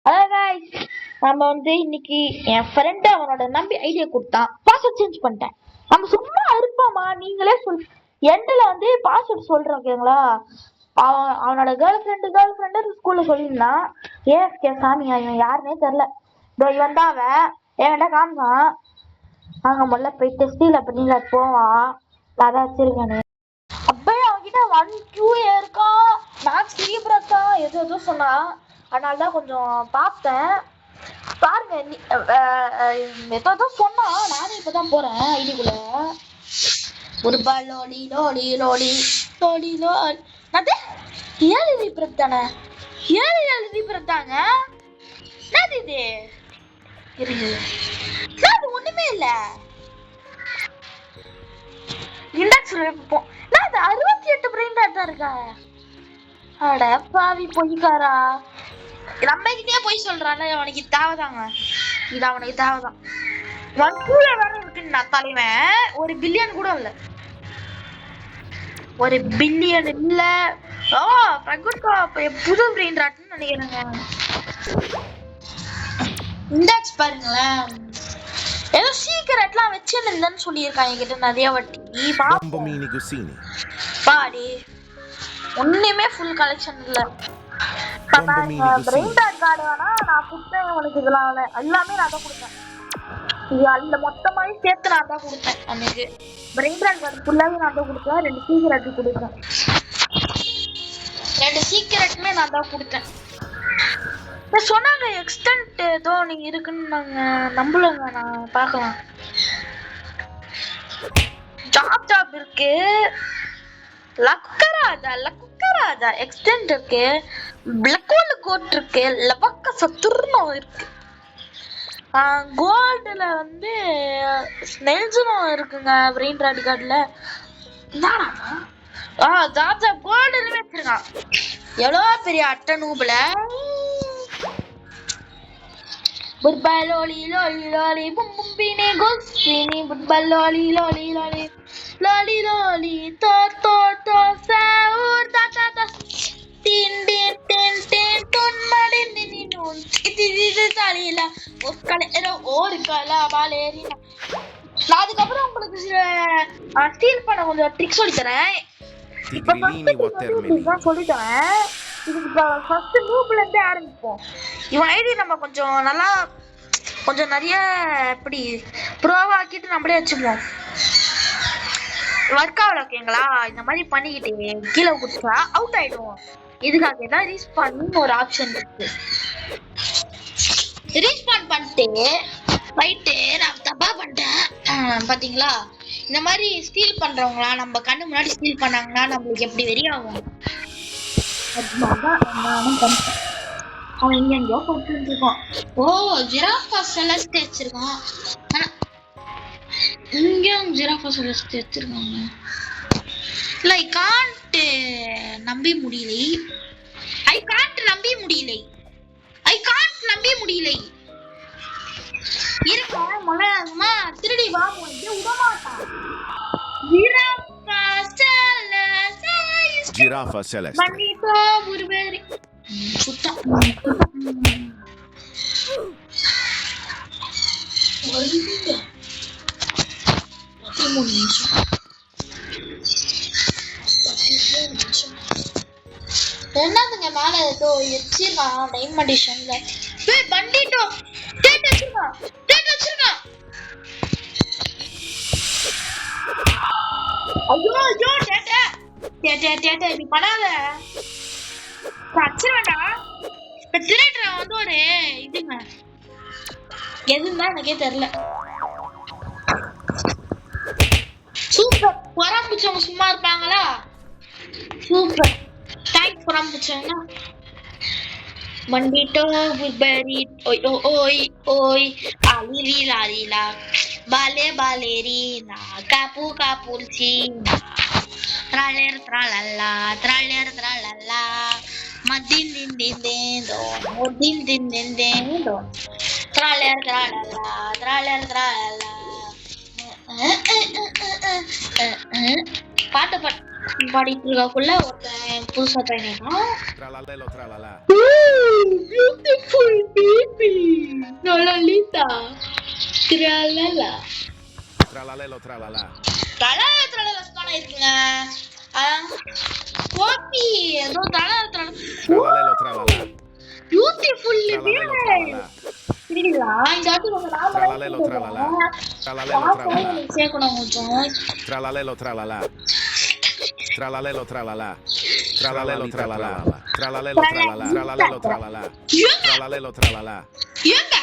Hello guys, நம்ம வந்து இன்னைக்கு என் ஃப்ரெண்ட் அவனோட நம்பி ஐடியா கொடுத்தான். பாஸ்வேர்ட் சேஞ்ச் பண்ணிட்டேன். நம்ம சும்மா இருப்போமா? நீங்களே எண்டில் வந்து பாஸ்வேர்ட் சொல்றேன், ஓகேங்களா? அவனோட கேர்ள் ஃப்ரெண்டு ஸ்கூல்ல சொல்லியிருந்தான். ஏஎஸ்கே சாமியா, இவன் யாருன்னே தெரியல. இதோ இவன் தான் அவன். என்கிட்ட காமிச்சான். நாங்க முதல்ல போயிட்டு ஸ்டீல பண்ணில போவான். அதான் வச்சிருக்கேன். அப்பயே அவன்கிட்ட 1 2 இருக்கா, மேக்ஸ் லீப்ரக்கா ஏதோ சொன்னா. அதனாலதான் கொஞ்சம் பார்த்தேன். பாருங்க, ஏதோ சொன்னா. நானும் இப்பதான் போறேன் ஐடிக்குள்ள. ஒரு பால் லோலி லோலி லோலி லோலி லோலி. அது 7 லீப்ரக் தானே? 7 லீப்ரக் தாங்க. என்னது இது? அது ஒண்ணுமே இல்ல. இண்டெக்ஸ் வைப்போம். அது 68 பிரைன் தான் இருக்கா. அட பாவி பொய்க்காரா, நம்ம கிட்டே போய் சொல்றான்ல. அவனுக்கு தேவைதாங்க, இது அவனுக்கு தேவைதான். 1 2 வேற இருக்குன்னா தலைவன். 1 பில்லியன் கூட இல்ல, 1 பில்லியன் இல்ல. ஓ பிரகுட்கா புது பிரெயின் ராட்னு நினைக்கிறேங்க. இண்டெக்ஸ் பாருங்களேன். ஏதோ சீக்கிரட்லாம் வச்சிருந்தேன்னு சொல்லியிருக்காங்க என்கிட்ட நிறைய வாட்டி. பாடி ஒண்ணுமே ஃபுல் கலெக்ஷன் இல்ல. பிரெயின் ராட் கார்டு வேணா நான் கொடுத்தேன் உனக்கு. இதெல்லாம் எல்லாமே நான் தான் கொடுத்தேன். இது அதுல மொத்தமாவே சேர்த்து நான் தான் கொடுத்தேன். அன்னைக்கு பிரெயின் ராட் கார்டு ஃபுல்லாவே நான் தான் கொடுத்தேன். 2 சீக்கிரட் கொடுத்தேன். 2 சீக்கிரட்டுமே நான் தான் கொடுத்தேன். சொன்னாங்க எக்ஸ்டென்ட் ஏதோ நீங்க இருக்குன்னு. நாங்க நம்பலங்க, நான் பார்க்கலாம். ஜாப் இருக்கு, லக்கராஜா எக்ஸ்டென்ட் இருக்கு, பிளக்கோல் கோட் இருக்கு, லபக்க சத்துர்ணம் இருக்கு. கோல்டுல வந்து ஸ்னெல்ஸும் இருக்குங்க பிரெயின் ராட் கார்டுல. ஜாப் கோல்டுலயே வச்சிருக்கான். எவ்வளோ பெரிய அட்டை நூபுல. Football lolly lolly lolly bum bum bini gosini football lolly lolly lolly lolly lolly to to to saur ta ta ta tin tin tin tin tun madin ni nun இது சாலில ஒரு கலர ஒரு கலா பாலேரினா. நான் அதுக்கு அப்புறம் உங்களுக்கு ஸ்டீல் பண்ண கொஞ்சம் ட்ரிக்ஸ் சொல்லி தரேன். இப்ப சொல்லி தரேன். இதுக்கு ஃபர்ஸ்ட் லூப்ல இருந்து ஆரம்பிப்போம். இவன் ஐடி நம்ம கொஞ்சம் நிறைய இப்படி ப்ரோவாக்கிட்டு நம்மளே வச்சுப்போம். ஒர்க் ஆகல, ஓகேங்களா? இந்த மாதிரி பண்ணிக்கிட்டு கீழே குடிச்சா அவுட் ஆயிடுவோம். இதுக்காக தான் ரீஸ்பான் ஒரு ஆப்ஷன் இருக்கு. ரீஸ்பான் பண்ணிட்டு போயிட்டு நான் தப்பா பண்ணிட்டேன் பாத்தீங்களா? இந்த மாதிரி ஸ்டீல் பண்றவங்களா நம்ம கண்ணு முன்னாடி ஸ்டீல் பண்ணாங்கன்னா நம்மளுக்கு எப்படி வெறியாகும். அவன் எங்கெங்கயோ போட்டு இருக்கான். ஓ ஜிராஃபா செலஸ்ட் வச்சிருக்கான். இங்கேயும் ஜிராஃபா செலஸ்ட் வச்சிருக்காங்க. ஐ காண்ட் நம்பி முடியலை. இருக்கா மொழமா திருடி வா போயிட்டு விடமாட்டான். ஜிராஃபா செலஸ்ட் பண்ணிட்டோ ஒரு பேரு சுத்தா. என்னதுங்க மேல ஏதோ வச்சிருக்கான் டைமண்ட் எடிஷன்ல. பண்டிட்டோ டேட் வச்சிருக்கான். ஐயோ டேட்டா இப்படி பண்ணாத. அச்சிரடா திருடுற வந்து ஒரு இதுங்க எதுன்னா எனக்கே தெரியல. சூப்பர். பொறாம்பிச்சவங்க சும்மா இருப்பாங்களா? சூப்பர். தேங்க்ஸ் பொறாம்பிச்சவங்க. Bandito burberit oi oi oi alili lalila balerina capu capulcina traler tralala madin din do traler tralala பாட்டு பாடிட்டு இருக்கக்குள்ள ஒருத்தன் புதுசா training. Beautiful Lolita. Tralala. Tralalelo tralala. Tralala spawn ஆயிருக்குங்க. கோபி ஏதோ tralala. Tralalelo tralala. Beautiful Tralalelo tralala. இல்லைங்களா இந்த வாட்டி உங்க Tralalelo tralala. Tralalelo tralala. சேர்க்கணும் கொஞ்சம். Tralalelo tralala. Tralalelo tralala. Tralalelo tralala. Tralalelo tralala. Tralalelo tralala. Tralalelo tralala. ஏங்க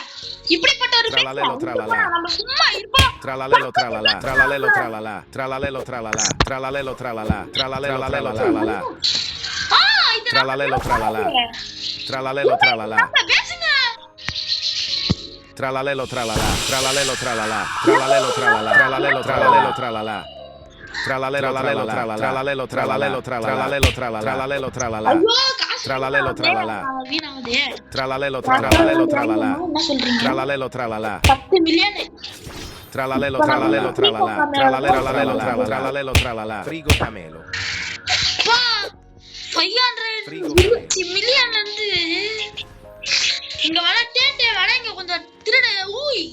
இப்படிப்பட்ட ஒரு Tralalelo tralala. நம்ம சும்மா இருப்போம். Tralalelo tralala. Tralalelo tralala. Tralalelo tralala. Tralalelo tralala. Tralalelo tralala. இது Tralalelo tralala. Tralalelo tralala. பேசுங்க. Tralalelo tralala. Tralalelo tralala. Tralalelo tralala. Tralalelo tralala. Tralala. Tralalelo tralala. Tralalelo tralala. Tralalelo tralala. Tralalelo tralala. ஐயோ காசு Tralalelo tralala. வீணாகுதே. Tralalelo tralalelo tralala. என்ன சொல்றீங்க? Tralalelo tralala. 10 million Tralalelo tralalelo tralala. Tralalelo tralala. Tralalelo tralala. Frigo camelo. பா 520 million வந்து இங்க வர டேட்டே வர இங்க கொஞ்சம் திருட ஊய்.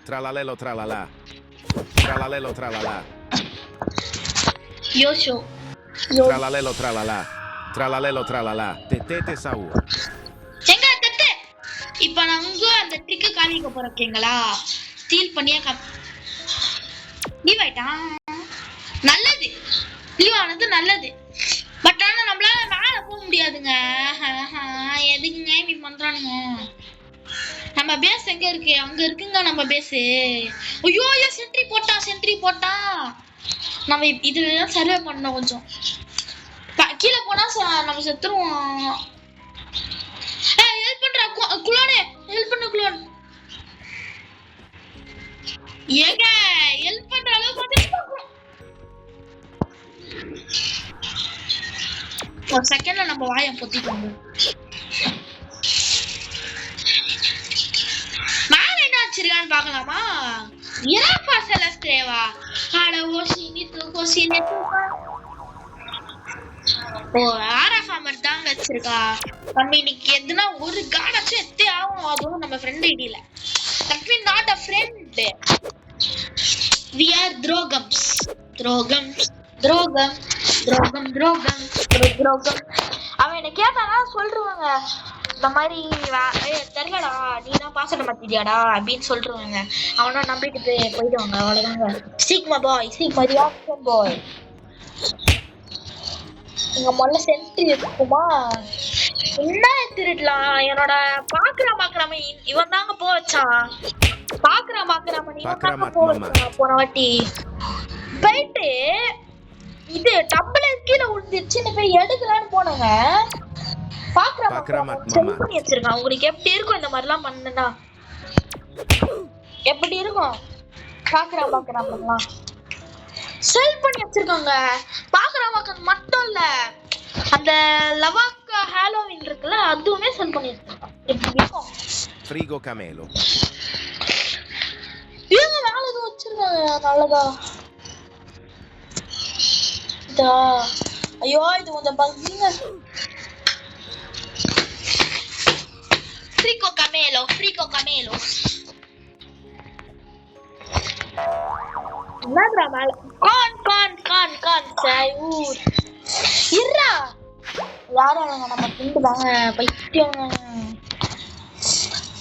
Tralalelo tralala. Tralalelo tralala. யோஷோ Tralalelo tralala. Tralalelo tralala. Tetete saur. எங்க தட்டு இப்போ நாங்க அந்த ட்ரிக் காமிக்க போறோம் ஓகேங்களா ஸ்டீல் பண்ணியா லீவ் ஆயிட்டா நல்லது லீவ் ஆனது நல்லது பட் ஆனா நம்மளால மேல போக முடியாதுங்க எதுக்குங்க இப்படி பண்றானுங்க நம்ம பேஸ் எங்க இருக்கு அங்க இருக்குங்க நம்ம பேஸ் ஐயோ ஐயோ சென்ட்ரி போட்டா நம்ம இதுல சர்வே பண்ணணும் கொஞ்சம் கீழே போனா நம்ம செத்துருவோம் ஹெல்ப் பண்றா குளோனே ஹெல்ப் பண்ணு குளோன் ஏங்க ஹெல்ப் பண்ற அளவுக்கு வந்து ஒரு செகண்ட்ல நம்ம வாயை பொத்திக்கோங்க மேல என்ன வச்சிருக்கான்னு பாக்கலாமா ஏப்பா செலஸ்ட்ரேவா ஆட ஓசினி தூக்கோசினி ஓ ஆரஃபாமர் தாங்க வச்சிருக்கா நம்ம இன்னைக்கு எதுனா ஒரு காடாச்சும் எத்தே ஆகும் அதுவும் நம்ம ஃப்ரெண்ட் ஐடியில that means not a friend we are drogums அவன் என்ன கேட்டானா சொல்லிருவாங்க இந்த மாதிரி தெரியலடா நீ தான் பாசட மாத்திட்டியாடா அப்படின்னு சொல்லிருவாங்க அவனா நம்பிட்டு போயிடுவாங்க அவ்வளவுதாங்க சீக்மா பாய் இங்க முதல்ல சென்ட்ரி இருக்குமா என்ன திருடலாம் என்னோட பாக்குறாம இவன் தாங்க போ வச்சான் பாக்குறாம இவன் தாங்க போ வச்சான் போன வாட்டி போயிட்டு இது டப்புல கீழே விழுந்துருச்சுன்னு போய் எடுக்கலான்னு போனங்க பாக்குறாம பண்ணி வச்சிருக்கான் உங்களுக்கு எப்படி இருக்கும் இந்த மாதிரிலாம் பண்ணுனா எப்படி இருக்கும் பாக்குறாமலாம் செல் பண்ணி வச்சிருக்காங்க பாக்குறாம மட்டும் இல்ல அந்த லவாக்கா ஹாலோவின் இருக்குல்ல அதுவுமே செல் பண்ணி வச்சிருக்காங்க எப்படி இருக்கும் ஃப்ரிகோ கமேலோ இவங்க மேல எதுவும் வச்சிருக்காங்க நல்லதா இதா ஐயோ இது கொஞ்சம் பக்ஸிங்க ஃப்ரிகோ கமேலோ என்னடா மேல கான் சாயூர் இருடா யாரா நம்ம ஃப்ரெண்ட் தாங்க பைத்தியம்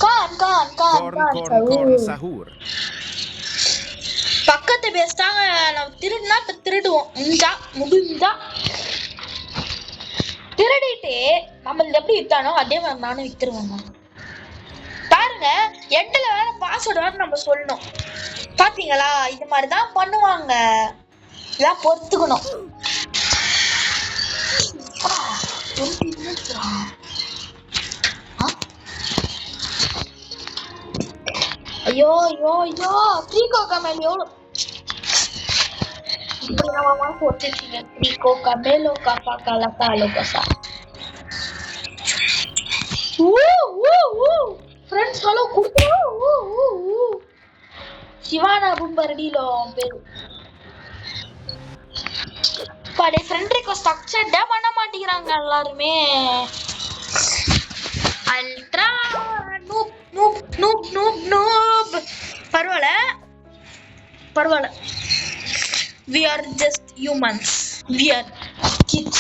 கான் சஹூர் பக்கத்து பேஸ்டாங்க நம்ம திருடுனா இப்ப திருடுவோம் முடிஞ்சா திருடிட்டு நம்மள எப்படி வித்தானோ அதே மாதிரி நானும் வித்துருவேங்க பாருங்க எண்ட்ல வேற பாஸ்வேர்டு வேற நம்ம சொல்லணும் பாத்தீங்களா இது மாதிரிதான் பண்ணுவாங்க இதான் பொறுத்துக்கணும் ஐயோ ஃப்ரீகோ கமேலோ இப்படி நம்ம போட்டுருக்கீங்க ஃப்ரீகோ கமேலோ காப்பா காலக்கா அலோகசா ஃப்ரெண்ட்ஸ் ஹலோ குப்போ சிவானா பும்பரடிலோ பேரு படே ஃப்ரெண்ட் ரிக்வெஸ்ட் அக்செப்ட் பண்ண மாட்டேங்கிறாங்க எல்லாரும் அல்ட்ரா பரவாயில்ல. We are just humans. We are kids.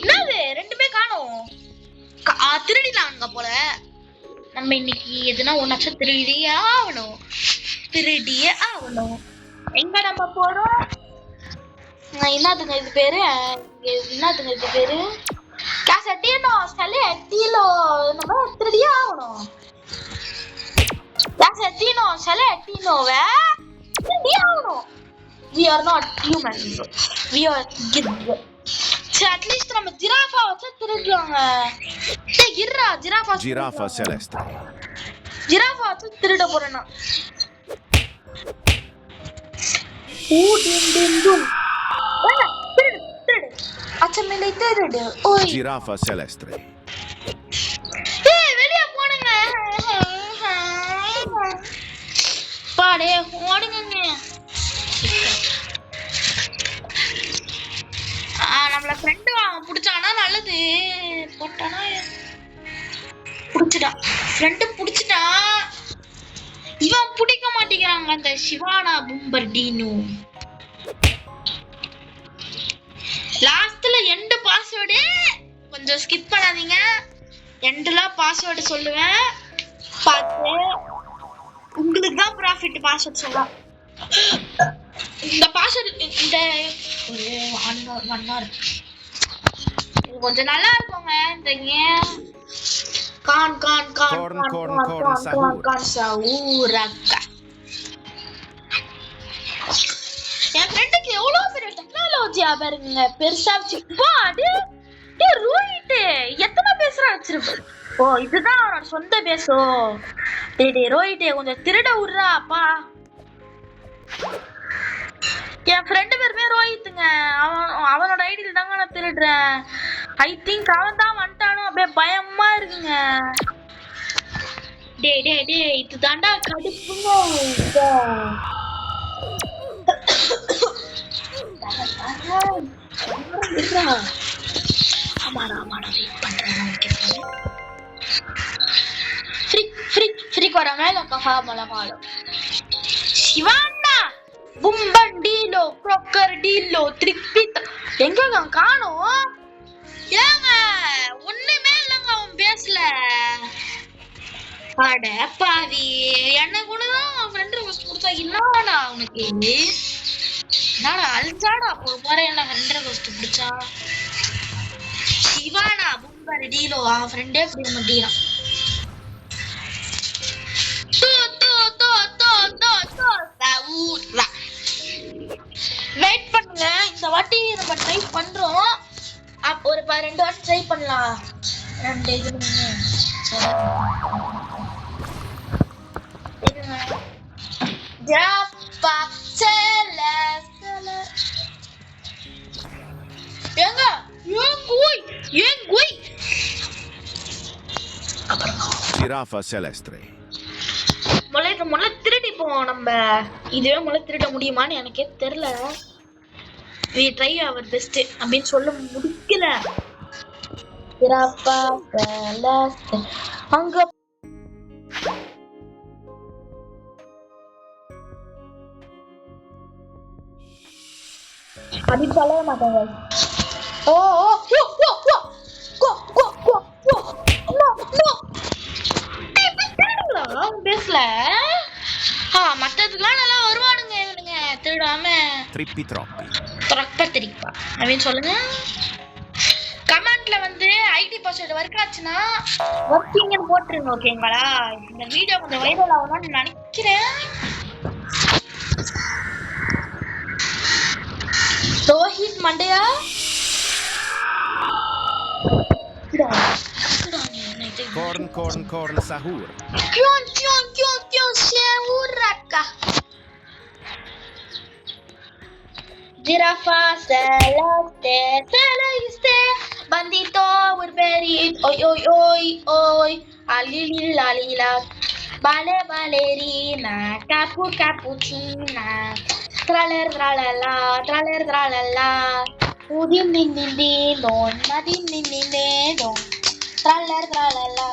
என்னது ரெண்டுமே காணோம். திருடினாங்க போல. நம்ம இன்னைக்கு எதுனா ஒன்னாச்சும் திருடியே ஆகணும். எங்க நம்ம போறோம்? என்னதுங்க இது பேரு? கேசட்டினோ செலட்டிலோ நம்ம திருடியே ஆகணும். கேசட்டினோ செலட்டினோவே திருடியே ஆகணும். We are not humans. We are kids. சரி அட்லீஸ்ட் நம்ம ஜிராஃபா வச்சு திருடுவாங்க. டேய் கிர்ரா ஜிராஃபா celeste. ஜிராஃபா வச்சு திருட போறேனா? டும். திருடு. அச்சமில்லை திருடு. ஓய். Giraffa celeste. டேய் வெளிய போடுங்க. பாடே ஓடுங்க. நம்மள ஃப்ரெண்ட் அவன் புடிச்சானா நல்லது. போட்டானா புடிச்சிட்டான். ஃப்ரெண்ட் புடிச்சிட்டான். இவன் பிடிக்க மாட்டேங்கிறாங்க அந்த சிவானா பும்பர்டினோ. லாஸ்ட்ல எண்ட் பாஸ்வேர்டு கொஞ்சம் ஸ்கிப் பண்ணாதீங்க. எண்ட்ல பாஸ்வேர்டு சொல்லுவேன். பார்த்து உங்களுக்கு தான் ப்ராஃபிட் பாஸ்வேர்ட் சொல்லலாம். இந்த பாஸ்வேர்டு இந்த ஒன் ஹவர் இது கொஞ்சம் நல்லா இருக்குங்க. இந்த கான் சவுரக்கா. என் ஃப்ரெண்டுக்கு எவ்வளவு பெரிய டெக்னாலஜியா பாருங்க. பெருசா ரோஹித் எத்தனை பேசுறா வச்சிருப்ப. ஓ இதுதான் அவனோட சொந்த பேசோ. டேய் ரோஹித் கொஞ்சம் திருட விடுறா அப்பா. என் ஃப்ரெண்டு பேருமே ரோஹித்துங்க. அவனோட ஐடியில் தாங்க நான் திருடுறேன். ஐ திங்க் அவன் தான் வந்துட்டானோ அப்படியே பயமா இருக்குங்க. டேய் இது தாண்டா கடுப்புங்க. சிவானா பும்பண்டிலோ crocodilo த்ரிப்பிதா எங்க காணோம்? ஏங்க ஒண்ணுமே இல்லங்க அவன் பேசல. அட பாவி என்ன கூட தான் ஃப்ரெண்ட் ரிக்வெஸ்ட் கொடுத்தா என்னடா உனக்கு? என்னடா அல்சாடா போற என்ன ஃப்ரெண்ட் ரிக்வெஸ்ட் பிடிச்சா? சிவானா பும்பண்டிலோ அவன் ஃப்ரெண்டே பிடிக்க மாட்டேங்கிறான். வெயிட் பண்ணுங்க. இந்த வாட்டி நம்ம ட்ரை பண்றோம். ஒரு 2 வாட்டி ட்ரை பண்ணலாம். 2 இது ஜாப்பா செலஸ்டல ஏங்க ஏன் குய் Giraffa celeste. முளை திருடிப்போம் நம்ம. இதுவே முளை திருட முடியுமான்னு எனக்கே தெரியல. we try our best அப்படின்னு சொல்ல முடிக்கல. Giraffa celeste அங்க அடி சொல்ல மாட்டாங்க. ஓ பேசல. மத்ததுக்கெல்லாம் நல்லா வருவானுங்க இவனுங்க திருடாம. Trippi troppi. திரிப்பா அப்படின்னு சொல்லுங்க. கமெண்ட்ல வந்து ஐடி பாஸ்வேர்டு ஒர்க் ஆச்சுன்னா ஒர்க்கிங்னு போட்டுருங்க. ஓகேங்களா? இந்த வீடியோ கொஞ்சம் வைரல் ஆகணும்னு நினைக்கிறேன். ரோஹித் மண்டையா Corn sahur. Sahuraka. Giraffa celeste bandito urberit oi alila ballerina cappuccina tralala udin din don madin din don tralala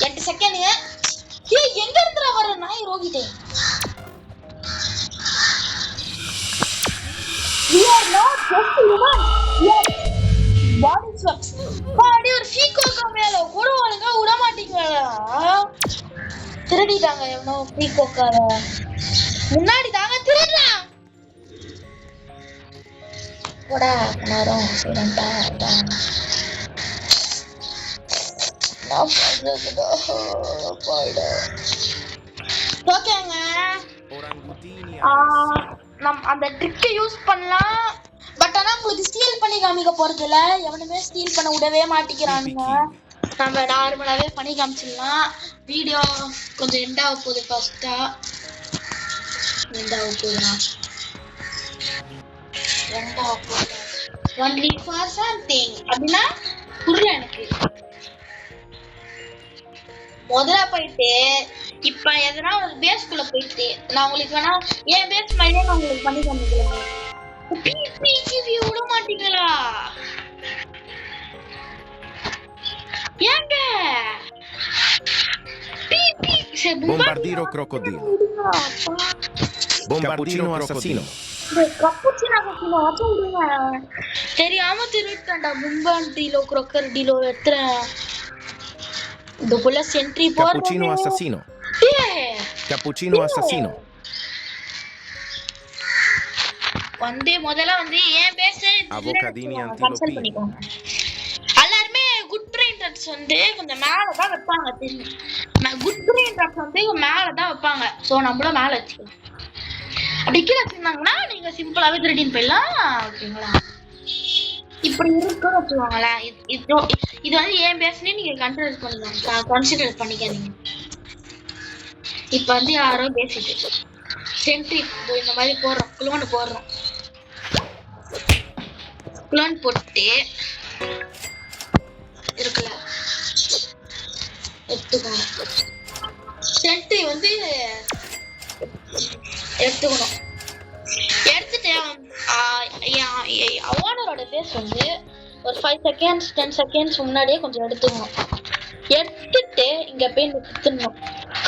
8 second. ஏய் எங்க இருந்துடா வர நாய் ரோகிட்டே? We are not just humans. We are body swaps. பாடி ஒரு ஃபீக்கோ கமையால கூட ஒழுங்கா விட மாட்டீங்களா? திருடிட்டாங்க எவனோ ஃபீக்கோக்கார. முன்னாடி தாங்க திருடுறா. போடா நேரம் சரிடா. நான் பண்றதுடா. போய்டா. ஓகேங்க. நம்ம அந்த ட்ரிக்கை யூஸ் பண்ணலாம். பட் ஆனா உங்களுக்கு ஸ்டீல் பண்ணி காமிக்க போறது இல்ல. எவனுமே ஸ்டீல் பண்ண விடவே மாட்டேங்கிறானுங்க. நம்ம நார்மலாவே பண்ணி காமிச்சிடலாம். வீடியோ கொஞ்சம் எண்ட் ஆக போகுது. ஃபர்ஸ்டா எண்ட் ஆக போகுதுண்ணா. எண்ட் ஆக போகுது. ஒன்லி ஃபார் சம்திங் அப்படின்னா புரியல எனக்கு. முதல்ல போயிட்டு இப்ப எதனா ஒரு பேஸ்குள்ள போயிட்டு நான் உங்களுக்கு வேணா என் பேஸ் மாதிரியே நான் உங்களுக்கு பண்ணி காமிக்கிறேன். பிபிடிவி விட மாட்டீங்களா? ஏங்க பிபி Bombardiro crocodilo. Bombardino assassino. Cappuccina Cappuccina வாச்சு விடுங்க. தெரியாம திருட்டண்டா. பும்பாண்டிலோ crocodilo எത്ര இதுக்குள்ள சென்ட்ரி போற. Cappuccino assassino. Cappuccino assassino. வந்து முதல்ல வந்து ஏன் பேச Avocadini antilope. பண்ணிக்கோங்க. எல்லாருமே குட் பிரெயின் ட்ரக்ஸ் வந்து கொஞ்சம் மேல தான் வைப்பாங்க. தெரியும் குட் பிரெயின் ட்ரக்ஸ் வந்து மேல தான் வைப்பாங்க. சோ நம்மளும் மேல வச்சுக்கலாம். அப்படி கீழே வச்சிருந்தாங்கன்னா நீங்க சிம்பிளாவே திருடின்னு போயிடலாம். ஓகேங்களா? இப்படி இருக்குன்னு வச்சுக்கோங்களேன். இது வந்து ஏன் பேசுனே நீங்க கன்சிடர் பண்ணிக்காதீங்க. இப்ப வந்து யாரோ பேசிட்டு சென்ட்ரி இந்த மாதிரி போடுறோம். குளோன் போடுறோம். குளோன் போட்டு இருக்குல்ல எடுத்துக்கணும். சென்ட்ரி வந்து எடுத்துக்கணும். எடுத்துட்டு ஓனரோட பேஸ் வந்து ஒரு 5 செகண்ட்ஸ் 10 செகண்ட்ஸ் முன்னாடியே கொஞ்சம் எடுத்துக்கணும். எடுத்துட்டு இங்க போய் நிறுத்தணும்.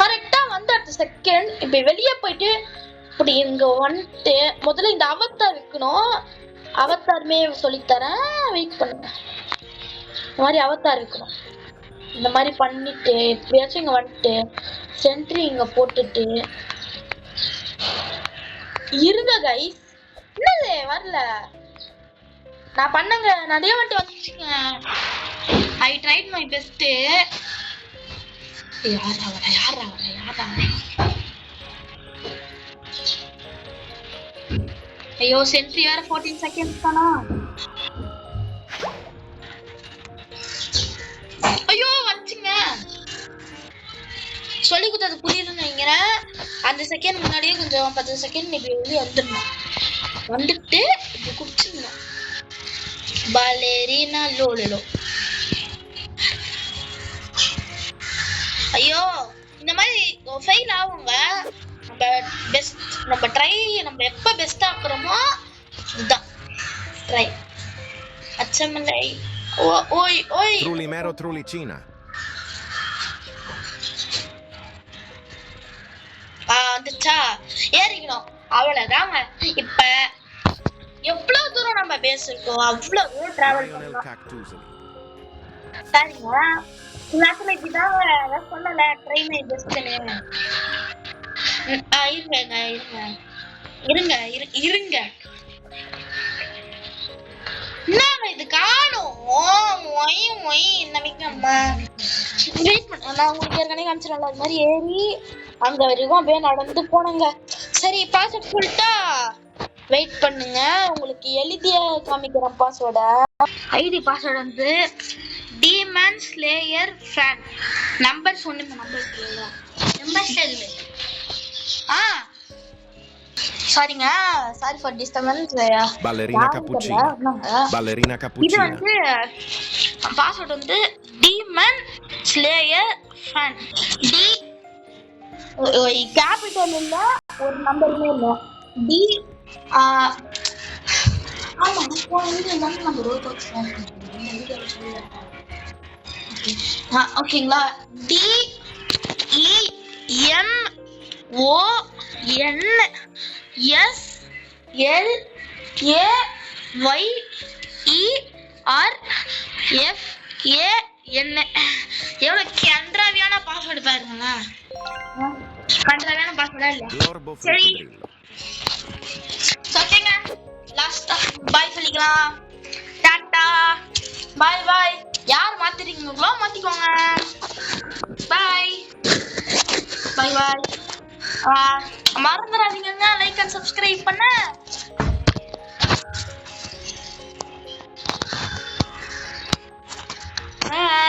கரெக்டா வந்து அடுத்த செகண்ட் இப்ப வெளியே போயிட்டு இப்படி இங்க வந்துட்டு முதல்ல இந்த அவத்தார் வைக்கணும். அவத்தாருமே சொல்லித்தரேன், வெயிட் பண்ணுங்க. இந்த மாதிரி அவத்தார் வைக்கணும். இந்த மாதிரி பண்ணிட்டு எப்படியாச்சும் இங்க வந்துட்டு சென்ட்ரி இங்க போட்டுட்டு இருங்க கைஸ். என்னது வரல? நான் பண்ணங்க நிறைய வாட்டி வந்துச்சுங்க. I tried my best. யாரா ஐயோ சென்ட்ரி வேற 14 செகண்ட்ஸ் தானா? ஐயோ வந்துச்சுங்க. சொல்லி கொடுத்தது புரியுதுன்னு நினைக்கிறேன். அந்த செகண்ட் முன்னாடியே கொஞ்சம் 10 செகண்ட் இப்படி வெளியே வந்துடணும். வந்துட்டு இப்படி குடிச்சிடணும். பாலேரினா லோலோ. ஐயோ இந்த மாதிரி ஃபெயில் ஆகுங்க. நம்ம ட்ரை நம்ம எப்ப பெஸ்ட் ஆக்குறோமோ இதுதான் ட்ரை. அச்சமலை ஓய் ஓய் Trulli mero trulli cina. வந்துச்சா? ஏறிக்கணும். அவ்வளவுதாங்க. இப்ப எவ்வளவு தூரம் நம்ம பேசிருக்கோம் அவ்வளவு தூரம் டிராவல் பண்ணலாம். சரிங்க. கிளாஸ்ல இப்படிதான் சொன்னல ட்ரெயின் பெஸ்ட்னு. இருங்க என்னங்க இது காணும்? வெயிட் பண்ண. நான் உங்களுக்கு ஏற்கனவே காமிச்சிடல. அது மாதிரி ஏறி அங்க வரைக்கும் அப்படியே நடந்து போனங்க. சரி பாஸ்வேர்ட் சொல்லிட்டா வெயிட் பண்ணுங்க. உங்களுக்கு எழுதிய காமிக்கிறேன் பாஸ்வேர்ட. ஐடி பாஸ்வேர்டு வந்து டீமன் ஸ்லேயர் ஃபேன். நம்பர் சொன்னுங்க. நம்பர் சொல்லு. சாரிங்க. Sorry for disturbance. Ballerina cappuccina. Ballerina cappuccina. இது வந்து பாஸ்வேர்ட் வந்து demon slayer fan. T capital இல்ல, ஒரு நம்பருமே இல்ல. டி ஆமா போன வீடியோ தான் நம்ம ரோட் வாட்ச் ஓகேங்களா. DEMONSLAYERFAN. எவ்வளோ கன்றாவியான பாஸ்வேர்டு பாருங்களா. கன்றாவியான பாஸ்வேர்டா இல்ல. L'orbo சரி frutto ஓகேங்க, லாஸ்டா பாய் சொல்லிக்கலாம். டாட்டா பாய் பாய். யார் மாத்திரீங்களோ மாத்திக்கோங்க. பாய் பாய் பாய். மறந்துடாதீங்க லைக் அண்ட் சப்ஸ்கிரைப் பண்ண. பாய்.